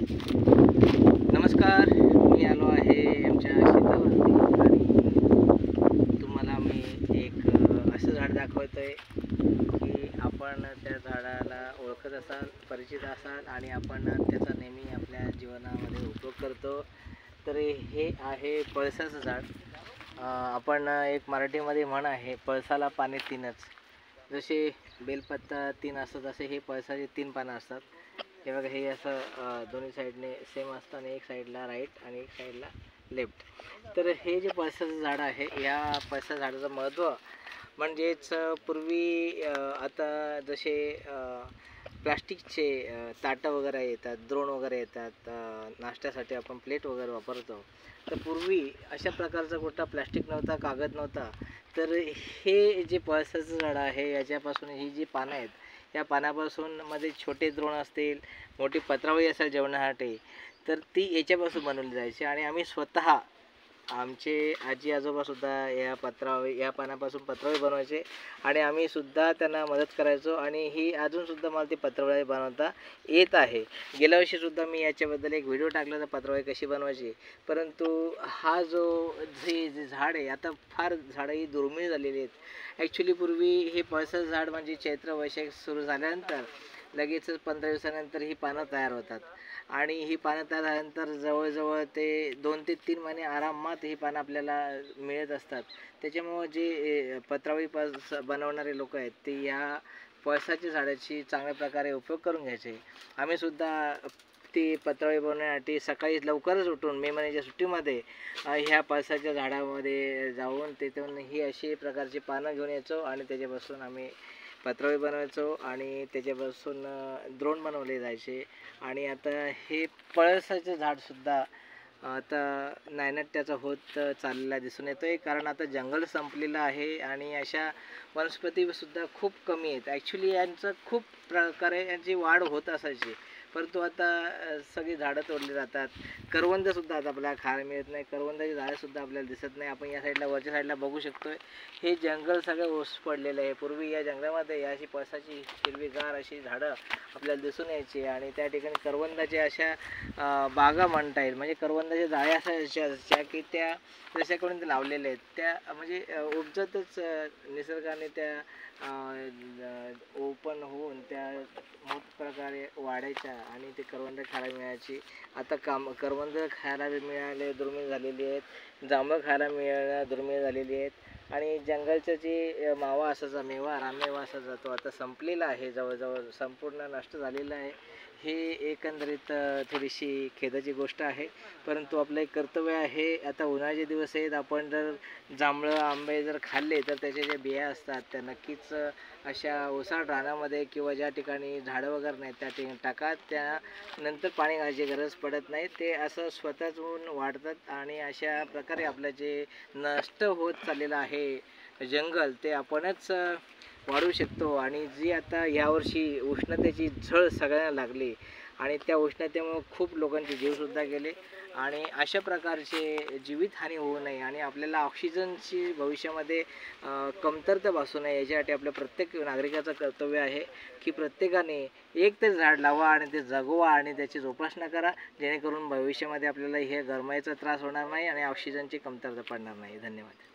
नमस्कार, मी आलो आहे आमच्या शेतावरती आणि तुम्हाला मी एक असं झाड दाखवतो आहे की आपण त्या झाडाला ओळखत असाल, परिचित असाल आणि आपण त्याचा नेहमी आपल्या जीवनामध्ये उपयोग करतो. तर हे आहे पळसाचं झाड. आपण एक मराठीमध्ये म्हण आहे, पळसाला पाने तीनच. जसे बेलपत्ता तीन असतात तसे हे पळसाचे तीन पानं असतात. हे बघा, हे असं दोन्ही साईडने सेम असतं आणि एक साईडला राईट आणि एक साईडला लेफ्ट. तर हे जे पळसाचं झाड आहे, या पळसाच्या झाडाचं महत्त्व म्हणजेच पूर्वी आता जसे प्लास्टिकचे ताटं वगैरे येतात, द्रोण वगैरे येतात, नाश्त्यासाठी आपण प्लेट वगैरे वापरतो. तर पूर्वी अशा प्रकारचा कुठला प्लास्टिक नव्हता, कागद नव्हता. तर हे जे पळसाचं झाड आहे याच्यापासून ही जी पानं आहेत, या पानापासून मध्ये छोटे द्रोण असतील, मोठी पत्रावळी असेल जेवणासाठी, तर ती याच्यापासून बनवली जायची. आणि आम्ही स्वतः, आमचे आजी आजोबासुद्धा या पानापासून पत्रावळी बनवायचे आणि आम्ही सुद्धा त्यांना मदत करायचो. आणि ही अजूनसुद्धा मला ती पत्रावळी बनवता येत आहे. गेल्या वर्षीसुद्धा मी याच्याबद्दल एक व्हिडिओ टाकला होता, पत्रावळी कशी बनवायची. परंतु हा जे झाड आहे, आता फार झाडं ही दुर्मिळ झालेली आहेत. ॲक्च्युली पूर्वी हे पळसाचं झाड म्हणजे चैत्र वैशाख सुरू झाल्यानंतर लगेचच 15 दिवसानंतर ही पानं तयार होतात. आणि ही पानं तयार झाल्यानंतर जवळजवळ ते 2 ते 3 महिने आरामात ही पानं आपल्याला मिळत असतात. त्याच्यामुळं जे पत्रावळी बनवणारे लोक आहेत, ते या पळसाच्या झाडाची चांगल्या प्रकारे उपयोग करून घ्यायचे. आम्हीसुद्धा ती पत्रावळी बनवण्यासाठी सकाळी लवकरच उठून मे महिन्याच्या सुट्टीमध्ये ह्या पळसाच्या झाडामध्ये जाऊन तिथून ही अशी प्रकारची पानं घेऊन यायचो आणि त्याच्यापासून आम्ही पत्रावळी बनवायचो आणि त्याच्यापासून द्रोण बनवले जायचे. आणि आता हे पळसाचं झाडसुद्धा आता नायनाट्याचा होत चाललेला दिसून येतो आहे, कारण आता जंगल संपलेलं आहे आणि अशा वनस्पतीसुद्धा खूप कमी आहेत. ॲक्च्युली यांचं खूप प्रकारे यांची वाढ होत असायची, परंतु आता सगळी झाडं तोडली जातात. करवंदसुद्धा आता आपल्याला खायला मिळत नाही, करवंदाची झाडंसुद्धा आपल्याला दिसत नाही. आपण या साईडला वरच्या साईडला बघू शकतो आहे, हे जंगल सगळं ओस पडलेलं आहे. पूर्वी या जंगलामध्ये या अशी पळसाची हिरवीगार अशी झाडं आपल्याला दिसून यायची आणि त्या ठिकाणी करवंदाच्या अशा बागा म्हणता येईल. म्हणजे करवंदाच्या जाळ्या असायच्या की त्या जशाकडून ते लावलेल्या आहेत, त्या म्हणजे उपजतच निसर्गाने त्या ओपन होऊन त्या मोठ प्रकारे वाढायच्या आणि ते करवंद खायला मिळायची. आता करवंद खायला मिळाले दुर्मिळ झालेली आहेत, जांभळं खायला मिळणं दुर्मिळ झालेली आहेत. आणि जंगलचं जे मावा असायचा, रानमेवा असायचा, तो आता संपलेला आहे, जवळजवळ संपूर्ण नष्ट झालेला आहे. हे एकंदरीत थोडीशी खेदाची गोष्ट आहे, परंतु आपलं एक कर्तव्य आहे. आता उन्हाळ्याचे दिवस आहेत, आपण जर जांभळं आंबे जर खाल्ले तर त्याच्या ज्या बिया असतात त्या नक्कीच अशा ओसाड रानामध्ये किंवा ज्या ठिकाणी झाडं वगैरे नाहीत त्या ठिकाणी टाका. त्यानंतर पाणी घालायची गरज पडत नाही, ते असं स्वतःच होऊन वाढतात आणि अशा प्रकारे आपलं जे नष्ट होत चाललेलं आहे जंगल, ते आपणच वाढवू शकतो. आणि जी आता यावर्षी उष्णतेची झळ सगळ्यांना लागली आणि त्या उष्णतेमुळे खूप लोकांचे जीवसुद्धा गेले आणि अशा प्रकारचे जीवितहानी होऊ नये आणि आपल्याला ऑक्सिजनची भविष्यामध्ये कमतरता भासू नये, याच्यासाठी आपल्या प्रत्येक नागरिकाचं कर्तव्य आहे की प्रत्येकाने एक तरी झाड लावा आणि ते जगवा आणि त्याची जोपासना करा, जेणेकरून भविष्यामध्ये आपल्याला हे गरमाईचा त्रास होणार नाही आणि ऑक्सिजनची कमतरता पडणार नाही. धन्यवाद.